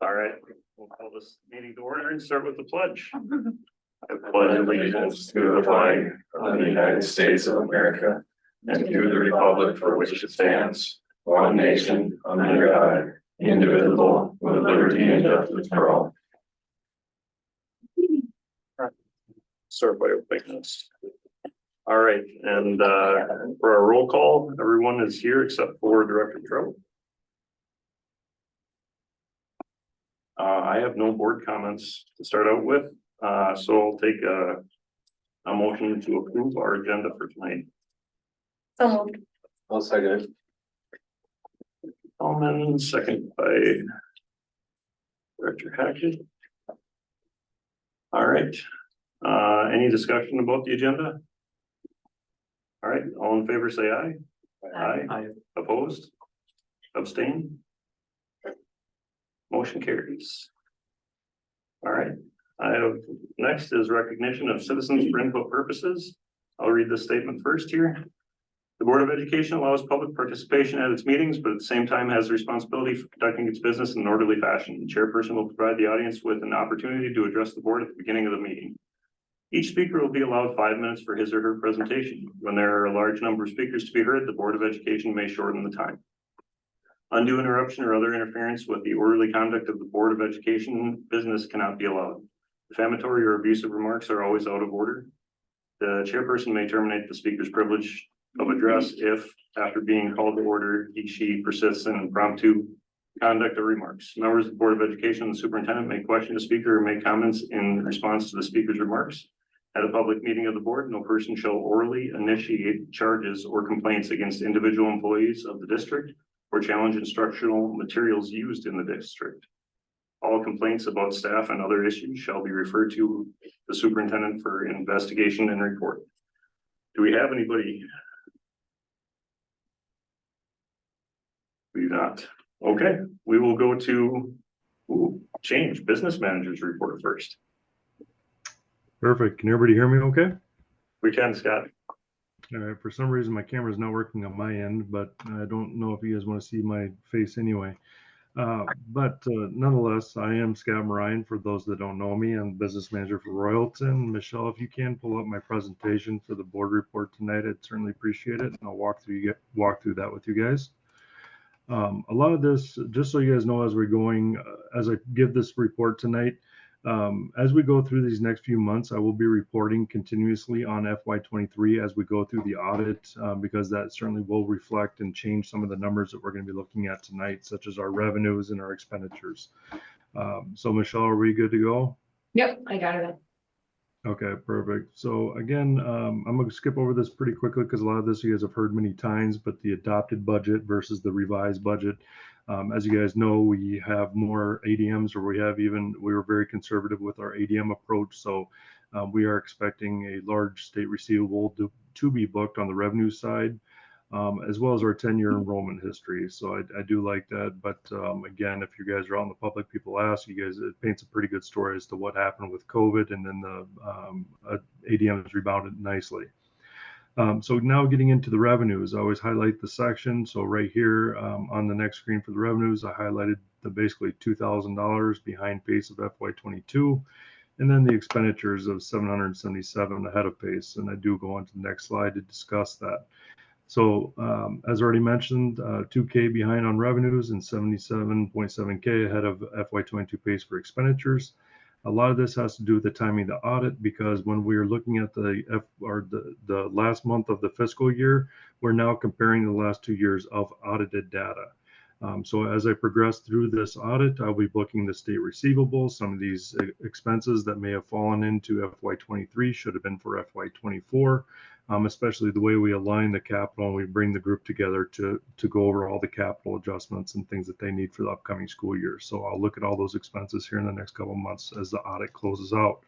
All right, we'll call this meeting to order and start with the pledge. I pledge allegiance to the flag of the United States of America and to the republic for which it stands, one nation, under God, indivisible, with liberty and justice for all. Start by opening this. All right, and for our roll call, everyone is here except for Director Trout. I have no board comments to start out with, so I'll take a motion to approve our agenda for tonight. So moved. I'll second it. Alman, second by Director Hackett. All right, any discussion about the agenda? All right, all in favor say aye. Aye. Opposed? Abstain? Motion carries. All right, I have next is recognition of citizens for input purposes. I'll read this statement first here. The Board of Education allows public participation at its meetings, but at the same time has the responsibility for conducting its business in an orderly fashion. The chairperson will provide the audience with an opportunity to address the board at the beginning of the meeting. Each speaker will be allowed 5 minutes for his or her presentation. When there are a large number of speakers to be heard, the Board of Education may shorten the time. Undue interruption or other interference with the orderly conduct of the Board of Education business cannot be allowed. Defamatory or abusive remarks are always out of order. The chairperson may terminate the speaker's privilege of address if, after being called to order, she persists in impromptu conduct or remarks. Members of the Board of Education and the superintendent may question the speaker or make comments in response to the speaker's remarks. At a public meeting of the board, no person shall orally initiate charges or complaints against individual employees of the district or challenge instructional materials used in the district. All complaints about staff and other issues shall be referred to the superintendent for investigation and report. Do we have anybody? We do not. Okay, we will go to change business managers report first. Perfect. Can everybody hear me okay? We can, Scott. All right. For some reason, my camera is not working on my end, but I don't know if you guys want to see my face anyway. Nonetheless, I am Scott Marine. For those that don't know me, I'm business manager for Royalton. Michelle, if you can pull up my presentation for the board report tonight, I'd certainly appreciate it. And I'll walk through that with you guys. A lot of this, just so you guys know, as we're going, as I give this report tonight, as we go through these next few months, I will be reporting continuously on FY23 as we go through the audit, because that certainly will reflect and change some of the numbers that we're going to be looking at tonight, such as our revenues and our expenditures. So Michelle, are we good to go? Yep, I got it. Okay, perfect. So again, I'm going to skip over this pretty quickly because a lot of this you guys have heard many times, but the adopted budget versus the revised budget. As you guys know, we have more ADMs, or we were very conservative with our ADM approach. So we are expecting a large state receivable to be booked on the revenue side, as well as our 10-year enrollment history. So I do like that. But again, if you guys are out in the public, people ask you guys, it paints a pretty good story as to what happened with COVID, and then the ADM has rebounded nicely. So now getting into the revenues, I always highlight the section. So right here on the next screen for the revenues, I highlighted the basically $2,000 behind pace of FY22, and then the expenditures of $777 ahead of pace. And I do go on to the next slide to discuss that. So as already mentioned, 2K behind on revenues and 77.7K ahead of FY22 pace for expenditures. A lot of this has to do with the timing of the audit, because when we are looking at the last month of the fiscal year, we're now comparing the last 2 years of audited data. So as I progress through this audit, I'll be booking the state receivables. Some of these expenses that may have fallen into FY23 should have been for FY24, especially the way we align the capital and we bring the group together to go over all the capital adjustments and things that they need for the upcoming school year. So I'll look at all those expenses here in the next couple of months as the audit closes out.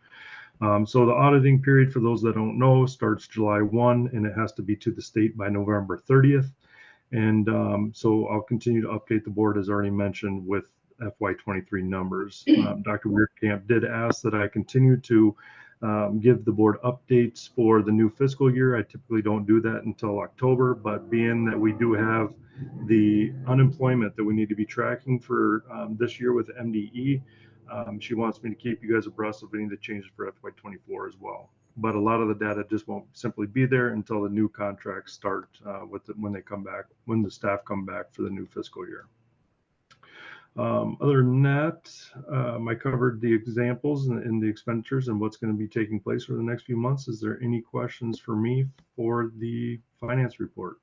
So the auditing period, for those that don't know, starts July 1, and it has to be to the state by November 30th. And so I'll continue to update the board, as already mentioned, with FY23 numbers. Dr. Weirkamp did ask that I continue to give the board updates for the new fiscal year. I typically don't do that until October, but being that we do have the unemployment that we need to be tracking for this year with MDE, she wants me to keep you guys abreast of any of the changes for FY24 as well. But a lot of the data just won't simply be there until the new contracts start when they come back, when the staff come back for the new fiscal year. Other than that, I covered the examples and the expenditures and what's going to be taking place for the next few months. Is there any questions for me for the finance report?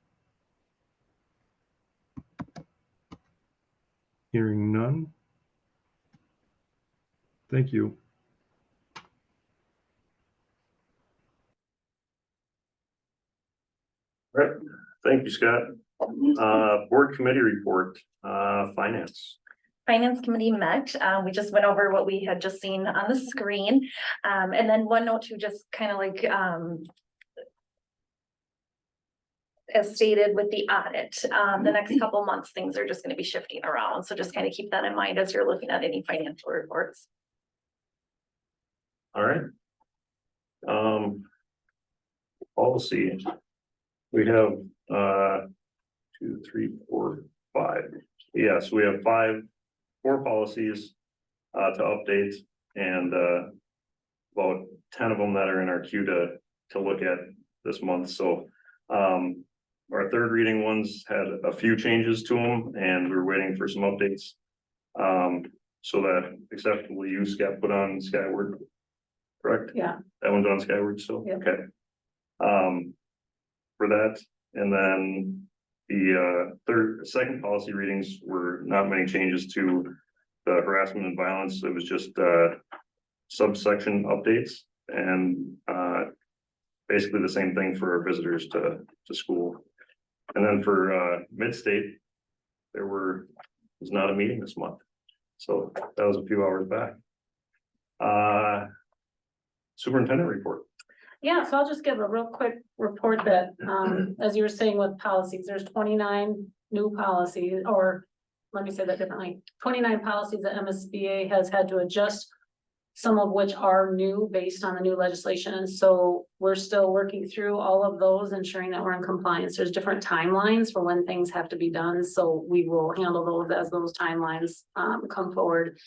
Hearing none. Thank you. All right, thank you, Scott. Board committee report, finance. Finance committee met. We just went over what we had just seen on the screen. And then one note to just kind of like, as stated with the audit, the next couple months, things are just going to be shifting around. So just kind of keep that in mind as you're looking at any financial reports. All right. Policy. We have 2, 3, 4, 5. Yes, we have 4 policies to update, and about 10 of them that are in our queue to look at this month. So our third reading ones had a few changes to them, and we were waiting for some updates. So that acceptable use got put on Skyward, correct? Yeah. That one's on Skyward still? Yep. Okay. For that, and then the second policy readings were not many changes to the harassment and violence. It was just subsection updates, and basically the same thing for our visitors to school. And then for mid-state, was not a meeting this month, so that was a few hours back. Superintendent report. Yeah, so I'll just give a real quick report that, as you were saying with policies, there's 29 new policies, or let me say that differently, 29 policies that MSBA has had to adjust, some of which are new based on the new legislation. And so we're still working through all of those, ensuring that we're in compliance. There's different timelines for when things have to be done. So we will handle those as those timelines come forward.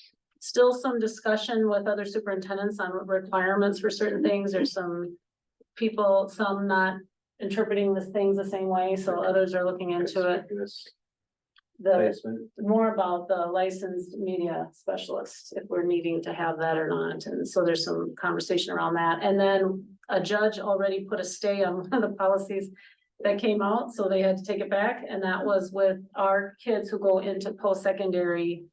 Still some discussion with other superintendents on requirements for certain things. There's some people, some not interpreting the things the same way, so others are looking into it. More about the licensed media specialist, if we're needing to have that or not. And so there's some conversation around that. And then a judge already put a stay on one of the policies that came out, so they had to take it back. And that was with our kids who go into post-secondary.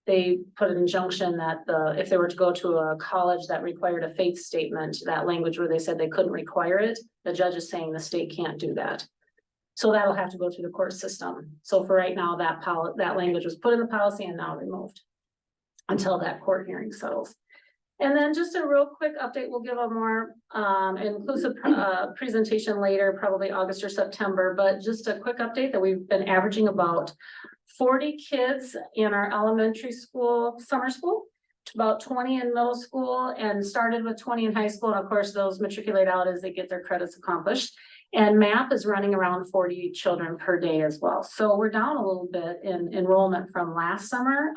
They put an injunction that if they were to go to a college that required a faith statement, that language where they said they couldn't require it, the judge is saying the state can't do that. So that'll have to go through the court system. So for right now, that language was put in the policy and now removed until that court hearing settles. And then just a real quick update, we'll give a more inclusive presentation later, probably August or September, but just a quick update that we've been averaging about 40 kids in our elementary school, summer school, to about 20 in middle school, and started with 20 in high school. And of course, those matriculate out as they get their credits accomplished. And math is running around 40 children per day as well. So we're down a little bit in enrollment from last summer.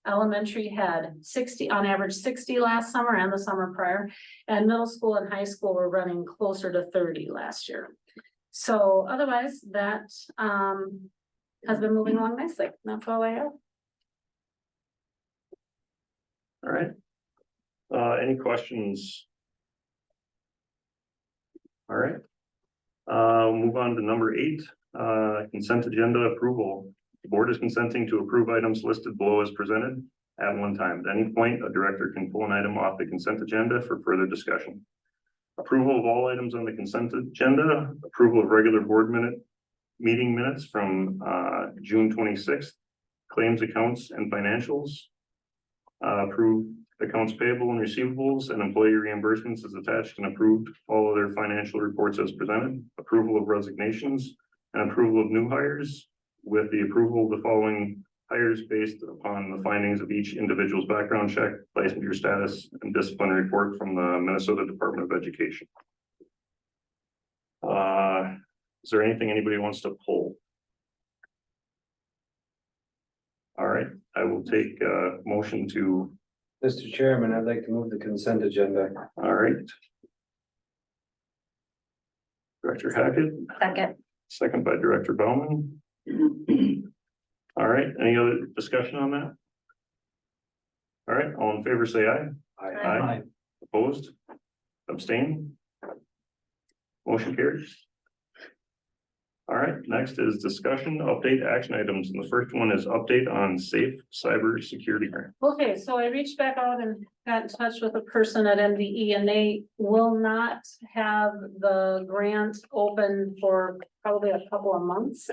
Elementary had 60, on average 60 last summer and the summer prior. And middle school and high school were running closer to 30 last year. So otherwise that has been moving along nicely. That's all I have. All right. Any questions? All right. Move on to number 8, consent agenda approval. The board is consenting to approve items listed below as presented at one time. At any point, a director can pull an item off the consent agenda for further discussion. Approval of all items on the consent agenda, approval of regular board meeting minutes from June 26th, claims, accounts, and financials. Approve accounts payable and receivables and employee reimbursements as attached, and approved all other financial reports as presented. Approval of resignations and approval of new hires, with the approval of the following hires based upon the findings of each individual's background check, licensure status, and discipline report from the Minnesota Department of Education. Is there anything anybody wants to pull? All right, I will take a motion to, Mr. Chairman, I'd like to move the consent agenda. all right. Director Hackett, Second. second by Director Bauman. All right, any other discussion on that? All right, all in favor, say aye. Aye. Opposed? Abstain? Motion carries. All right, next is discussion, update action items, and the first one is update on safe cyber security grant. Okay, so I reached back out and got in touch with a person at MDE and they will not have the grant open for probably a couple of months.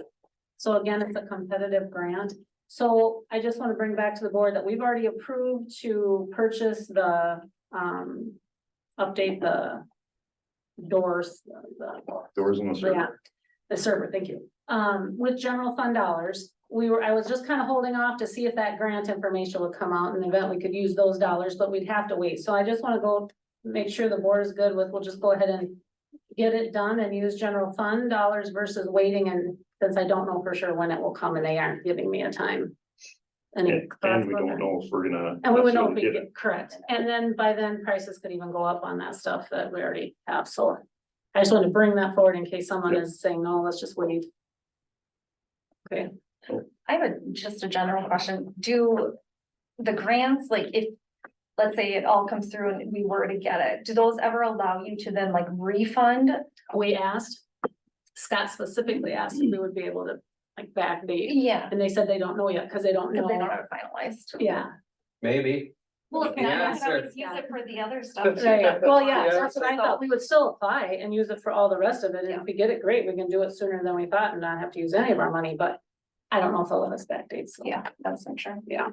So again, it's a competitive grant. So I just want to bring back to the board that we've already approved to purchase the, update the doors, Doors on the yeah, server. the server, thank you. With general fund dollars, I was just kind of holding off to see if that grant information would come out in the event we could use those dollars, but we'd have to wait. So I just want to go make sure the board is good with, we'll just go ahead and get it done and use general fund dollars versus waiting, and since I don't know for sure when it will come and they aren't giving me a time. Any And thoughts we about don't that? know if we're gonna. And we would know if we necessarily get correct, and then by then prices could even go up on that stuff that we already have, so. I just want to bring that forward in case someone Yep. is saying, no, let's just wait. Okay, I have just a general question. Do the grants, like if, let's say it all comes through and we were to get it, do those ever allow you to then like refund? we asked, Scott specifically asked if we would be able to like backdate, Yeah, and they said they don't know yet, because they don't because they don't know. have it finalized. Yeah, Maybe. Well, if not, Yeah, I can always sir. use it for the other stuff. right, well, yeah, Yeah. that's what I thought, we would still apply and use it for all the rest of it, and Yeah. if we get it, great, we can do it sooner than we thought and not have to use any of our money, but. I don't know if they'll let us backdate, so. Yeah, that's for sure. Yeah.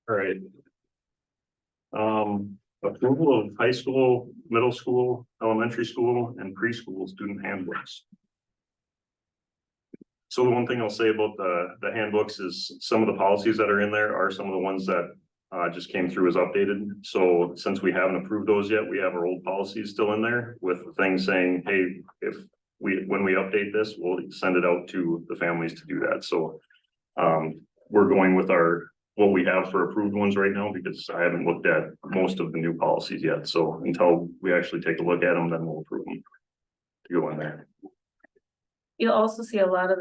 All right. Approval of high school, middle school, elementary school, and preschool student handbooks. So the one thing I'll say about the handbooks is some of the policies that are in there are some of the ones that just came through as updated. So since we haven't approved those yet, we have our old policies still in there with things saying, hey, when we update this, we'll send it out to the families to do that. So we're going with what we have for approved ones right now, because I haven't looked at most of the new policies yet. So until we actually take a look at them, then we'll approve them to go in there. You'll also see a lot of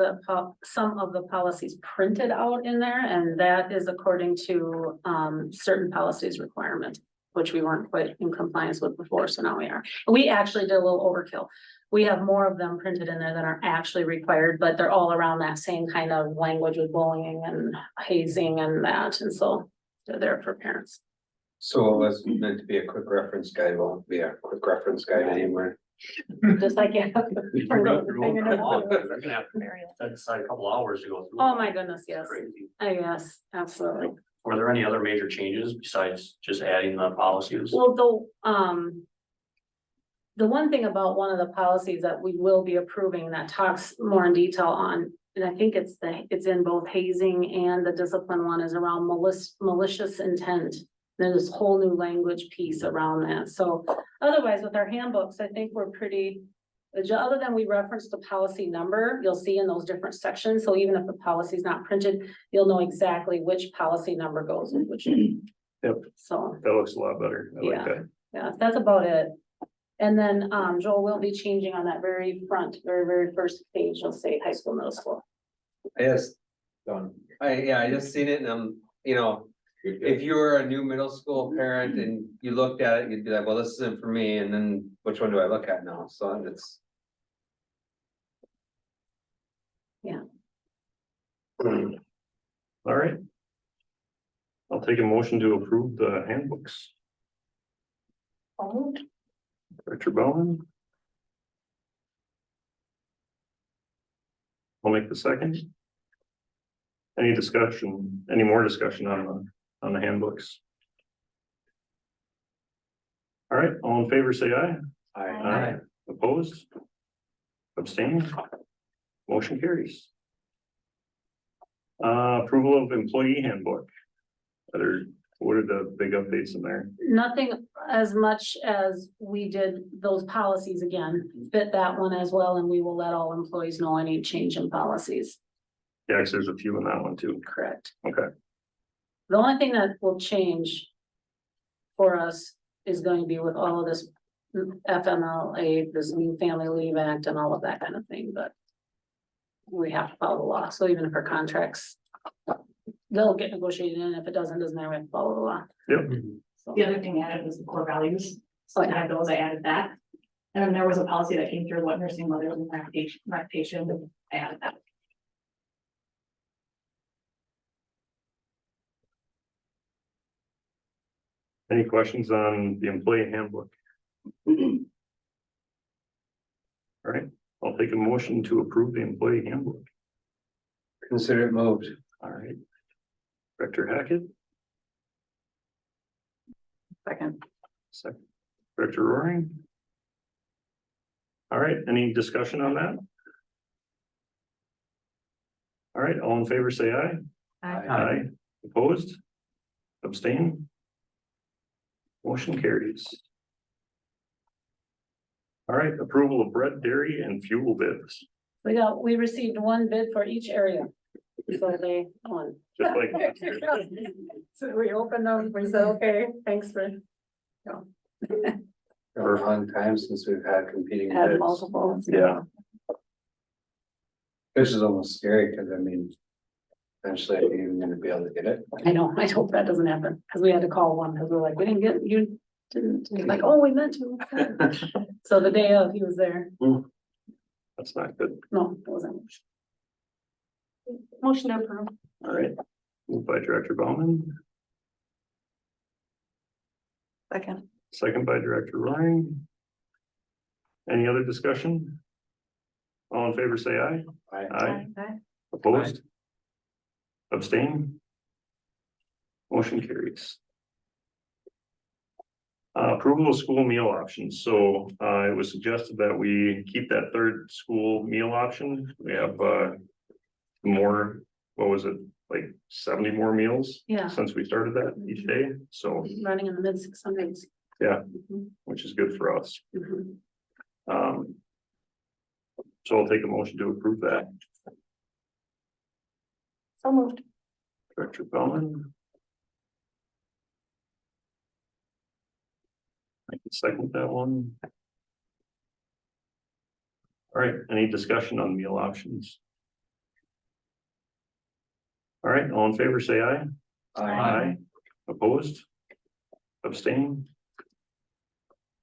some of the policies printed out in there, and that is according to certain policies requirement, which we weren't quite in compliance with before, so now we are. We actually did a little overkill. We have more of them printed in there than are actually required, but they're all around that same kind of language with bullying and hazing and that, and so they're there for parents. So it was meant to be a quick reference guide, won't be a quick reference guide anymore. Just like, yeah. We're gonna have Very to set aside a couple hours to go through. Oh, my goodness, yes. Crazy. Yes, absolutely. Were there any other major changes besides just adding the policies? Well, the one thing about one of the policies that we will be approving that talks more in detail on, and I think it's in both hazing and the discipline one, is around malicious intent. There's this whole new language piece around that. So otherwise, with our handbooks, I think we're pretty, other than we reference the policy number, you'll see in those different sections. So even if the policy is not printed, you'll know exactly which policy number goes in which. Yep. So. That looks a lot better. I like Yeah. that. Yeah, that's about it. And then, Joel will be changing on that very front, very first page, you'll say high school, middle school. Yes. Done. I just seen it and if you were a new middle school parent and you looked at it, you'd be like, well, this isn't for me, and then which one do I look at now? So it's. Yeah. All right. I'll take a motion to approve the handbooks. Oh, Director Bowman. I'll make the second. Any more discussion on the handbooks? All right, all in favor, say aye. Aye. Opposed? Abstained? Motion carries. Approval of employee handbook. What are the big updates in there? Nothing as much as we did those policies again, fit that one as well, and we will let all employees know any change in policies. Yeah, 'cause there's a few in that one too. Correct. Okay, The only thing that will change for us is going to be with all of this FMLA, this new Family Leave Act and all of that kind of thing, but we have to follow the law. So even if our contracts, they'll get negotiated in. If it doesn't matter, we have to follow the law. yep, So, The other thing added was the core values, so I had those, I added that. And then there was a policy that came through, what nursing mothers and lactation, I added that. any questions on the employee handbook? All right, I'll take a motion to approve the employee handbook. Consider it moved. All right. Director Hackett, second. second. Director Roaring. All right, any discussion on that? All right, all in favor, say aye. Aye. Opposed? Abstain? Motion carries. All right, approval of bread, dairy, and fuel bids, We received one bid for each area. So they won. just like last year. So we opened them, we said, okay, thanks for. For a long time since we've had competing Had bids. multiple. Yeah, This is almost scary, cause I mean. Eventually I'm even gonna be able to get it. I know, I hope that doesn't happen, because we had to call one, because we're like, we didn't get, you didn't, he's like, oh, we meant to. So the day of, he was there. that's not good. No, it wasn't. Motion to approve. All right, moved by Director Bauman, Second. second by Director Roaring. Any other discussion? All in favor, say aye. Aye. Opposed? Abstain? Motion carries. Approval of school meal options. So, it was suggested that we keep that third school meal option. We have, more, what was it, like 70 more meals? Yeah. Since we started that each day, so, Running in the mid 600s. Yeah. which is good for us. Mhm. So I'll take a motion to approve that. So moved. Director Bellman. I can second that one. All right, any discussion on meal options? All right, all in favor, say aye. Aye. Opposed? Abstain?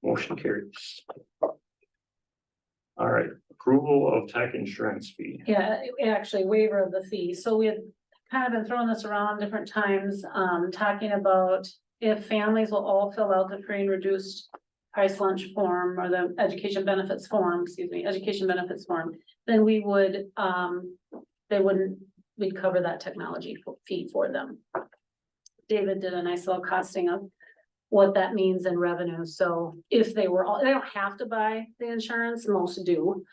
Motion carries. All right, approval of tech insurance fee. Yeah, actually waiver of the fee. So we had kind of been throwing this around different times, talking about if families will all fill out the free and reduced price lunch form or the education benefits form, then we would, we'd cover that technology fee for them. David did a nice little costing of what that means in revenue. So if they were all, they don't have to buy the insurance, most do.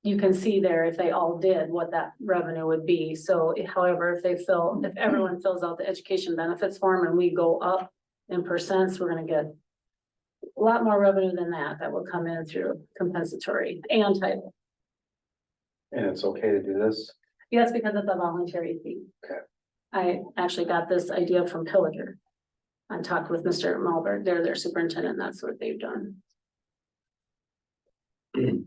You can see there if they all did what that revenue would be. So however, if everyone fills out the education benefits form and we go up in percents, we're gonna get a lot more revenue than that will come in through compensatory and title. And it's okay to do this? Yes, because it's a voluntary fee. Okay. I actually got this idea from Pillager. I talked with Mr. Malberg, they're their superintendent, and that's what they've done. Do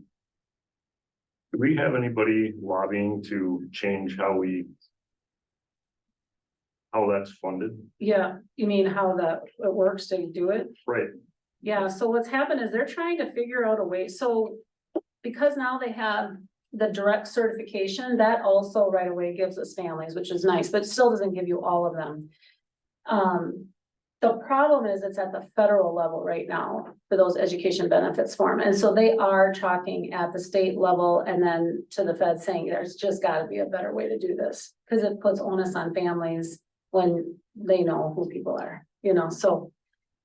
we have anybody lobbying to change how that's funded? Yeah, you mean how it works to do it? Right, Yeah, so what's happened is they're trying to figure out a way, so because now they have the direct certification, that also right away gives us families, which is nice, but still doesn't give you all of them. The problem is it's at the federal level right now for those education benefits form, and so they are talking at the state level and then to the Fed saying there's just gotta be a better way to do this. Cause it puts onus on families when they know who people are, so.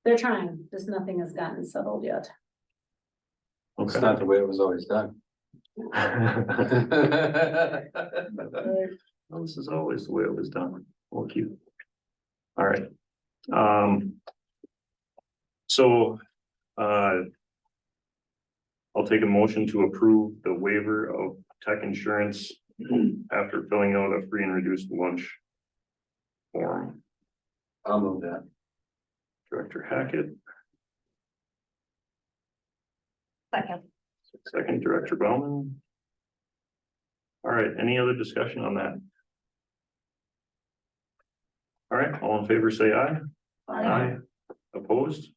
They're trying, just nothing has gotten settled yet. It's Okay. not the way it was always done. Well, this is always the way it was done. We'll keep. All right. So, I'll take a motion to approve the waiver of tech insurance after filling out a free and reduced lunch form. I'll move that. Director Hackett, Second. second Director Bauman. All right, any other discussion on that? All right, all in favor, say aye. Opposed?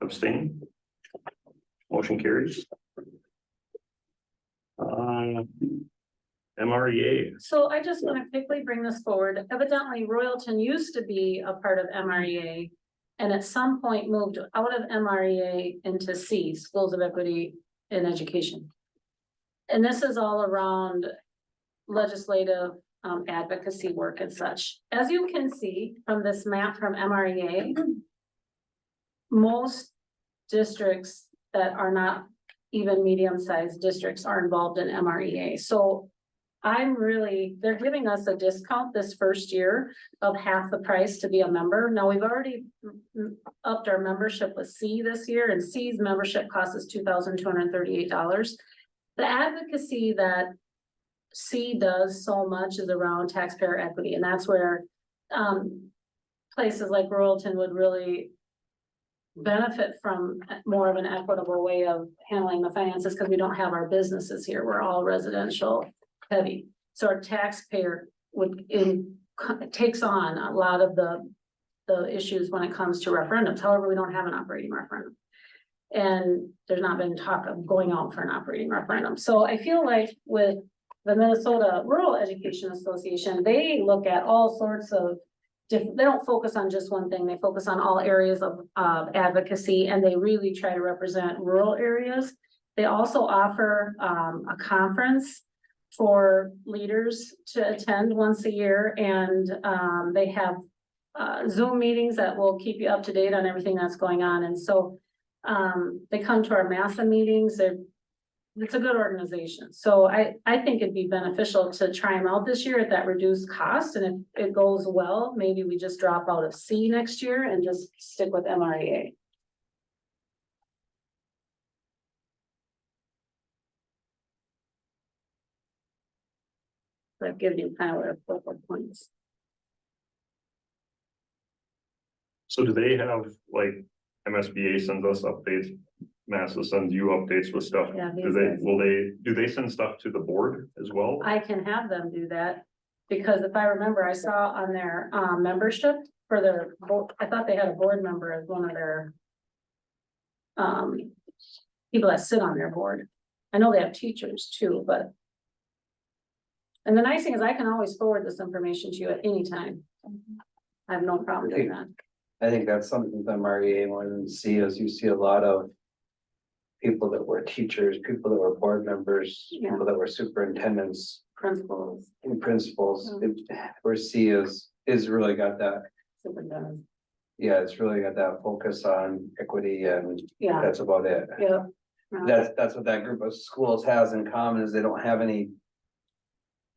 Abstain? Motion carries. MREA, So I just want to quickly bring this forward. Evidently Royalton used to be a part of MREA. And at some point moved out of MREA into C, Schools of Equity in Education. And this is all around legislative advocacy work and such. As you can see from this map from MREA, most districts that are not even medium-sized districts are involved in MREA. So they're giving us a discount this first year of half the price to be a member. Now, we've already upped our membership with C this year, and C's membership cost us $2,238. The advocacy that C does so much is around taxpayer equity, and that's where places like Royalton would really benefit from more of an equitable way of handling the finances, because we don't have our businesses here. We're all residential heavy. So our taxpayer takes on a lot of the issues when it comes to referendums. However, we don't have an operating referendum. And there's not been talk of going out for an operating referendum. So I feel like with the Minnesota Rural Education Association, they look at all sorts of different, they don't focus on just one thing. They focus on all areas of advocacy, and they really try to represent rural areas. They also offer a conference for leaders to attend once a year, and they have Zoom meetings that will keep you up to date on everything that's going on. And so they come to our MASA meetings. It's a good organization. So I think it'd be beneficial to try them out this year at that reduced cost. And if it goes well, maybe we just drop out of C next year and just stick with MREA. I've given you kind of a couple of points. so do they have, like, MSBA sends us updates, MASSA sends you updates with stuff? Yeah, Do do they send stuff to the board as well? I can have them do that, because if I remember, I saw on their membership for their, I thought they had a board member as one of their people that sit on their board. I know they have teachers too, but. And the nice thing is I can always forward this information to you at any time. I have no problem doing that. I think that's something with MREA more than C is you see a lot of people that were teachers, people that were board members, Yeah. people that were superintendents Principals, and principals. Where C is really got that, superintendents, yeah, it's really got that focus on equity, and yeah, that's about it. yeah. That's what that group of schools has in common, is they don't have any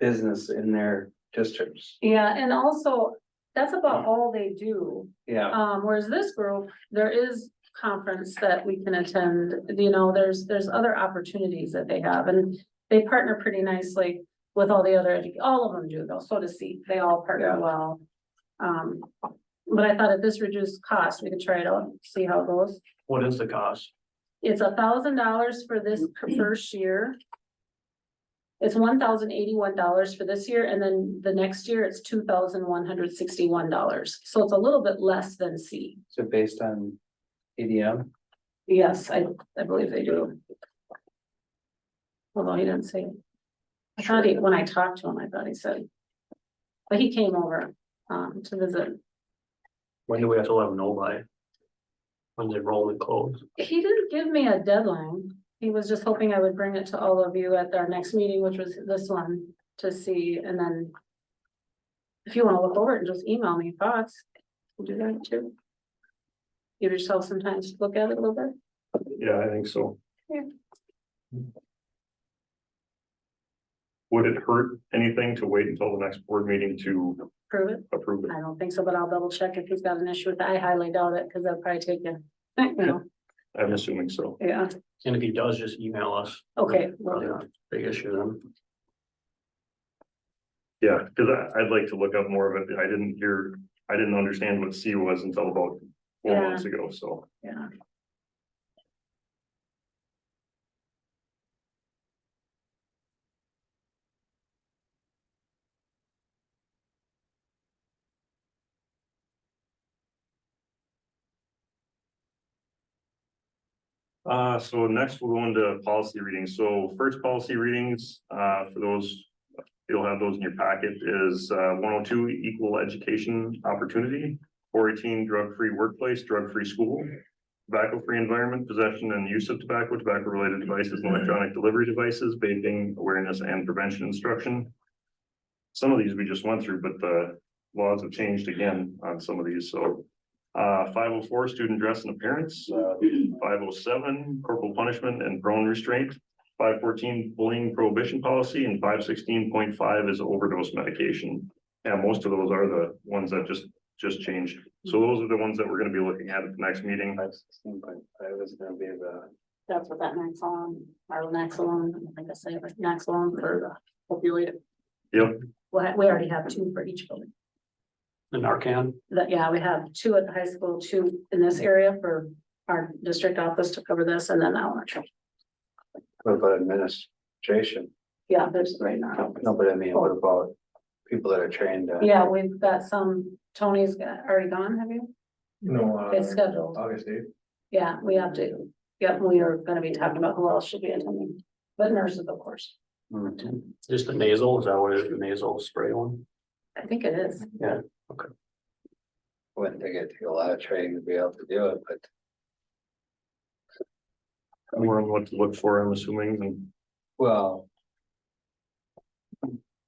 business in their districts. Yeah, and also, that's about all they do. Yeah, Whereas this group, there is conference that we can attend, you know, there's other opportunities that they have, and they partner pretty nicely with all the other, all of them do though, so to see, they all partner Yeah. well. But I thought at this reduced cost, we could try it out, see how it goes. What is the cost? It's $1,000 for this first year. It's $1,081 for this year, and then the next year it's $2,161. So it's a little bit less than C. so based on EDM, Yes, I believe they do. Although he didn't say. I thought when I talked to him, I thought he said. But he came over to visit. When do we have to let them know by? When's enrollment close? He didn't give me a deadline. He was just hoping I would bring it to all of you at our next meeting, which was this one, to see, and then. If you want to look over it and just email me thoughts, we'll do that too. give yourself some time to look at it a little bit. Yeah, I think so. Yeah. Would it hurt anything to wait until the next board meeting to Prove it. approve it? I don't think so, but I'll double check if he's got an issue with that. I highly doubt it, because that'll probably take you, you know, I'm assuming so. yeah, And if he does, just email us. okay. Probably not a big issue then. Yeah, because I'd like to look up more of it. I didn't understand what C was until about 4 Yeah. months ago, so. Yeah. So next we'll go into policy readings. So first policy readings, for those, you'll have those in your packet is, 102 equal education opportunity, 418 drug-free workplace, drug-free school, tobacco-free environment, possession and use of tobacco, tobacco-related devices and electronic delivery devices, vaping awareness and prevention instruction. Some of these we just went through, but the laws have changed again on some of these, so. 504 student dress and appearance, 507 corporal punishment and prone restraint, 514 bullying prohibition policy, and 516.5 is overdose medication. And most of those are the ones that just changed. So those are the ones that we're gonna be looking at the next meeting. 516.5 is gonna be the. That's what that Naxalon, or Naxalon, I think I say it, Naxalon for the opioid. Yep, Well, we already have 2 for each building. The Narcan, That, yeah, we have 2 at the high school, 2 in this area for our district office to cover this, and then elementary. What about administration? Yeah, there's right now. No, but I mean, what about people that are trained? Yeah, we've got some, Tony's already gone, have you? No. It's scheduled. August 8th. Yeah, we have to, yeah, we are gonna be talking about who else should be attending, but nurses, of course. just the nasal, is that what it is, the nasal spray one? I think it is. Wouldn't think it'd take a lot of training to be able to do it, but more on what to look for, I'm assuming, and well.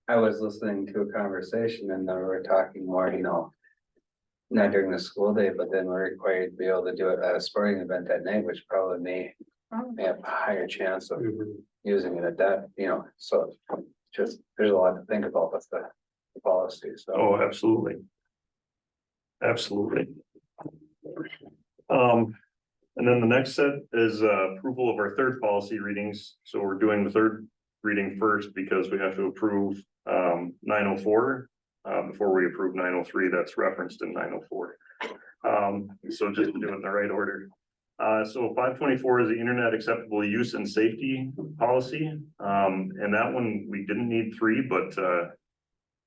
I was listening to a conversation and they were talking more, you know. Not during the school day, but then we're required to be able to do it at a sporting event at night, which probably may have a higher chance of using it at that, you know, so. Just, there's a lot to think about with the policy, so. oh, absolutely. Absolutely. And then the next set is approval of our third policy readings. So we're doing the third reading first because we have to approve 904 before we approve 903. That's referenced in 904. So just to do it in the right order. So 524 is the internet acceptable use and safety policy. And that one, we didn't need 3, but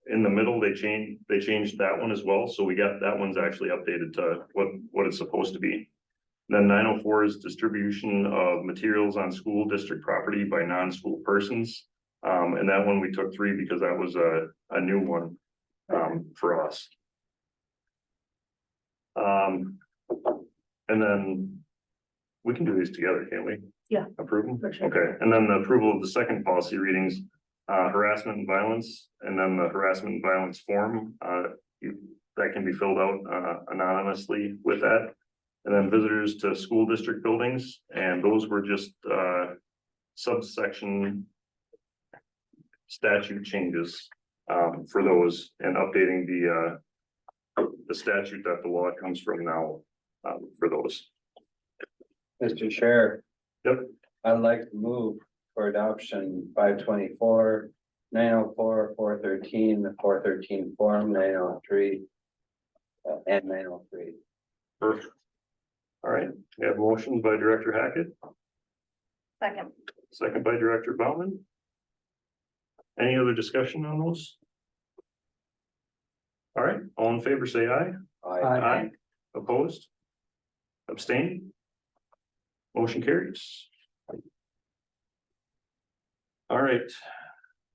in the middle, they changed that one as well. So we got, that one's actually updated to what it's supposed to be. Then 904 is distribution of materials on school district property by non-school persons. And that one we took 3 because that was a new one for us. And then we can do these together, can't we? Yeah. Approve them? For sure. Okay, and then the approval of the second policy readings, harassment and violence, and then the harassment and violence form, that can be filled out anonymously with that. And then visitors to school district buildings, and those were just subsection statute changes for those and updating the statute that the law comes from now for those. Mr. Sheriff. Yep. I'd like to move for adoption 524, 904, 413, the 413 form, 903. And 903. Perfect. All right, we have motion by Director Hackett, Second, second by Director Bauman. Any other discussion on those? All right, all in favor, say aye. Aye. Opposed? Abstained? Motion carries. All right.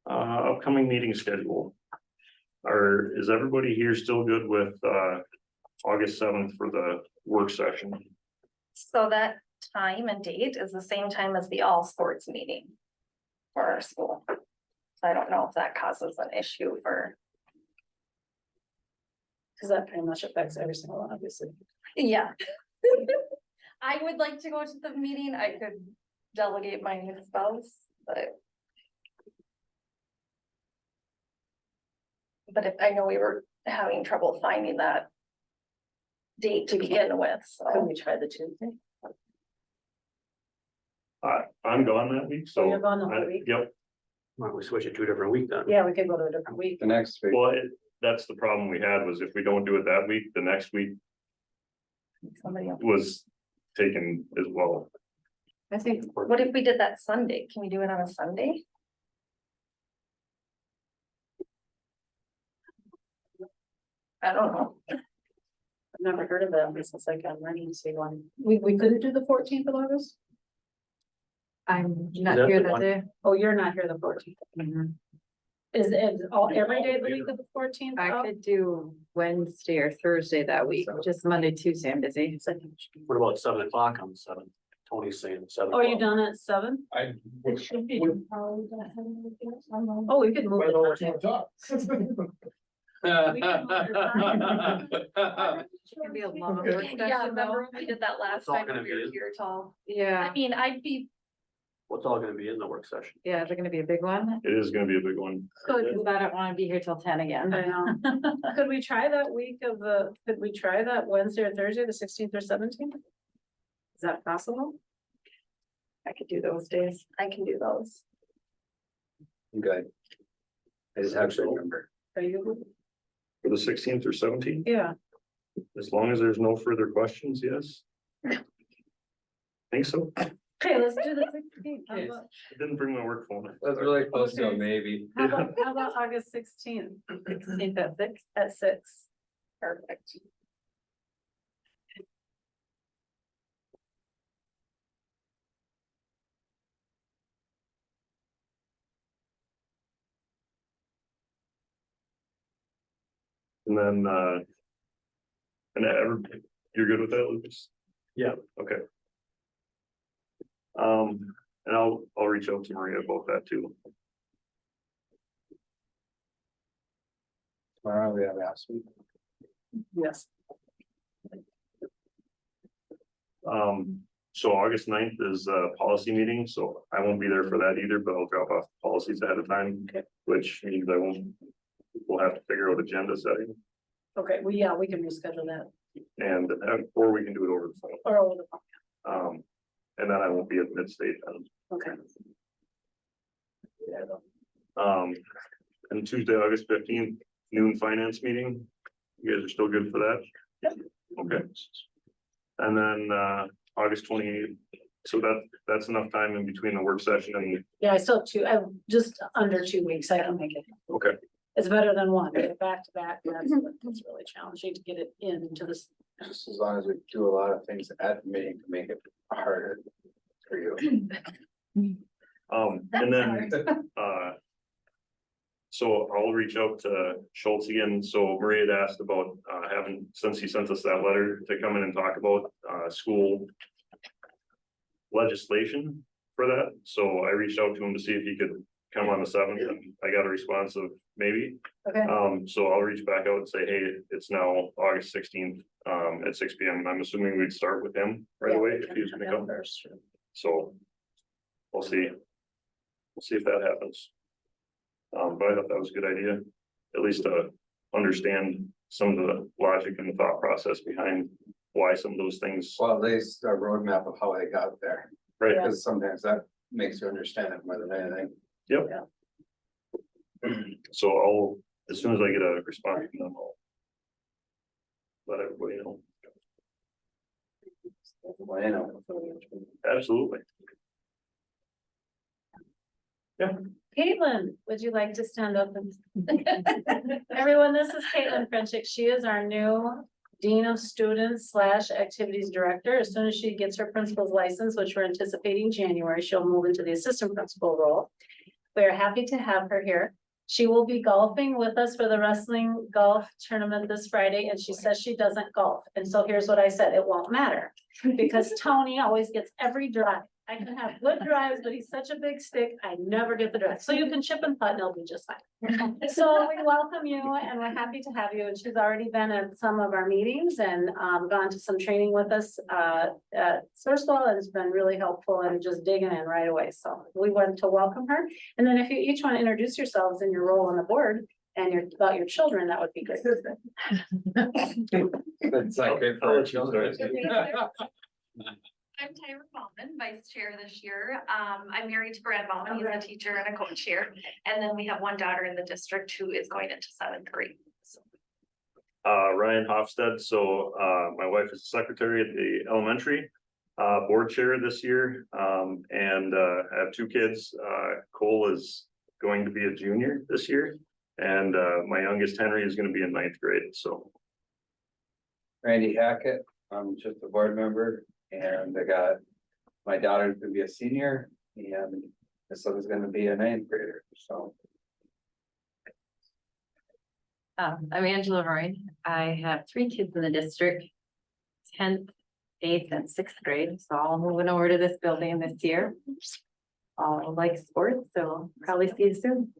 Upcoming meeting schedule. Is everybody here still good with August 7th for the work session? so that time and date is the same time as the all sports meeting for our school. So I don't know if that causes an issue for, Cause that pretty much affects every single one, obviously. yeah. I would like to go to the meeting, I could delegate my spouse, but. But if, I know we were having trouble finding that. Date to begin with, Could so. we try the Tuesday? I'm gone that week, So so. you're gone the whole I- week? Yep, Why don't we switch it to a different week then? Yeah, we could go to a different week. The next week. well, that's the problem we had was if we don't do it that week, the next week Somebody else. was taken as well. I think, What if we did that Sunday? Can we do it on a Sunday? I don't know. I've never heard of that. This is like an emergency one. We couldn't do the 14th of August? I'm that not here the that one- day. Oh, you're not here the 14th. Is it all, every day of the week of the 14th? I could do Wednesday or Thursday that week, just Monday, Tuesday, I'm busy. What about 7 o'clock on the 7th? Tony's saying 7. Oh, are you done at 7? I. Oh, we could move it. Can be a long work session Yeah, though. remember when we did that last It's all time when gonna we were be- here tall? Yeah, I mean, I'd be, What's all gonna be in the work session? yeah, is it gonna be a big one? It is gonna be a big one. Could, Cause I don't wanna be here till 10 again. I know. Could we try that week of the, could we try that Wednesday or Thursday, the 16th or 17th? Is that possible? I could do those days. I can do those. Good. I just have to remember. Are you? For the 16th or 17th, Yeah. as long as there's no further questions, yes. Think so? Okay, let's do the 16th. How Yes. about- I didn't bring my work phone. That's really close to a Okay. maybe. How about August 16th? 16th at 6. At 6. Perfect. And then, you're good with that, Lucas? Yeah. Okay. And I'll reach out to Maria about that too. Tomorrow we have ASME. Yes. So August 9th is a policy meeting, so I won't be there for that either, but I'll drop off policies ahead of time. Okay. Which means we'll have to figure out agenda setting Okay, well, yeah, we can reschedule that. and, or we can do it over the phone. Or over the phone. And then I won't be at Midstate then. Okay. And Tuesday, August 15th, noon finance meeting. You guys are still good for that? Okay. And then, August 28th. So that's enough time in between the work session and, Yeah, I still have two, I have just under 2 weeks. I can make it. okay, It's better than one, back to back. That's really challenging to get it into this. Just as long as we do a lot of things at the meeting to make it harder for you. and then, so I'll reach out to Schultz again. So Maria had asked about, having, since he sent us that letter, to come in and talk about, school legislation for that. So I reached out to him to see if he could come on the 7th, and I got a response of maybe. Okay, So I'll reach back out and say, hey, it's now August 16th, at 6 p.m. I'm assuming we'd start with him right Yeah, away we if can he was gonna have come. him first. So we'll see. We'll see if that happens. But I thought that was a good idea, at least to understand some of the logic and the thought process behind why some of those things. Well, at least a roadmap of how they got there, Right, Yeah. because sometimes that makes you understand it more than anything. so I'll, as soon as I get a response from them, I'll let everybody know. Well, you know. Absolutely. Caitlin, would you like to stand up and? Everyone, this is Caitlin Frenchik. She is our new Dean of Students / Activities Director. As soon as she gets her principal's license, which we're anticipating January, she'll move into the assistant principal role. We are happy to have her here. She will be golfing with us for the wrestling golf tournament this Friday, and she says she doesn't golf. And so here's what I said, it won't matter. Because Tony always gets every drive. I can have wood drives, but he's such a big stick, I never get the drive. So you can chip and putt and it'll be just fine. So we welcome you and we're happy to have you. And she's already been at some of our meetings and gone to some training with us at Sourcewell. And it's been really helpful and just digging in right away. So we want to welcome her. And then if you each want to introduce yourselves in your role on the board and about your children, that would be great. It's like great for our children. I'm Tyra Bauman, vice chair this year. I'm married to Brad Bauman. He's a teacher and a coach here. And then we have one daughter in the district who is going into 7th grade. So, Ryan Hofstad, so, my wife is secretary at the elementary, board chair this year, and, I have 2 kids. Cole is going to be a junior this year, and, my youngest Henry is gonna be in 9th grade, so. Randy Hackett, I'm just a board member, and I got, my daughter's gonna be a senior, and my son is gonna be a 9th grader, so. I'm Angela Roy. I have 3 kids in the district. 10th, 8th, and 6th grade, so all moving over to this building this year. All like sports, so probably see you soon.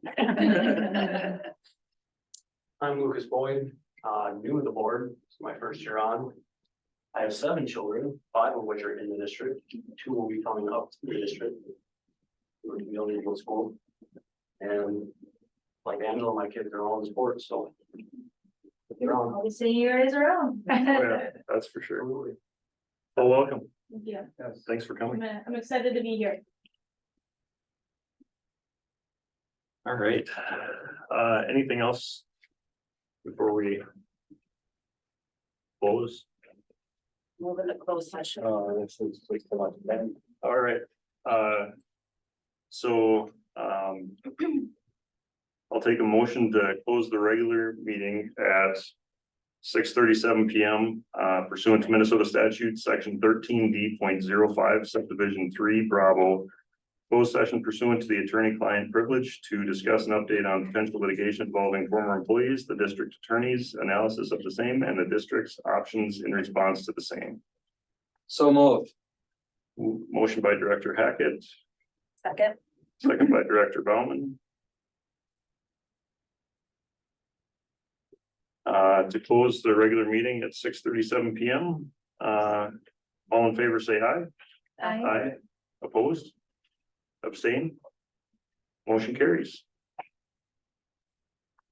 I'm Lucas Boyd, new to the board, it's my first year on. I have 7 children, 5 of which are in the district, 2 will be coming up to the district. We're to be able to go to school. And like Angela, my kids are all in sports, so. They're on. I'll be seeing you guys around. Oh, yeah, that's for sure. Well, welcome. Thank you. Yes. Thanks for coming. I'm excited to be here. All right. Anything else before we close? Moving to closed session. This is please come on. All right, so, I'll take a motion to close the regular meeting at 6:37 PM pursuant to Minnesota statute, section 13D.05 subdivision 3 Bravo. Closed session pursuant to the attorney-client privilege to discuss an update on potential litigation involving former employees, the district attorney's analysis of the same, and the district's options in response to the same. So moved. Motion by Director Hackett, second. second by Director Bauman. To close the regular meeting at 6:37 PM. All in favor, say aye. Aye. Opposed? Abstain? Motion carries.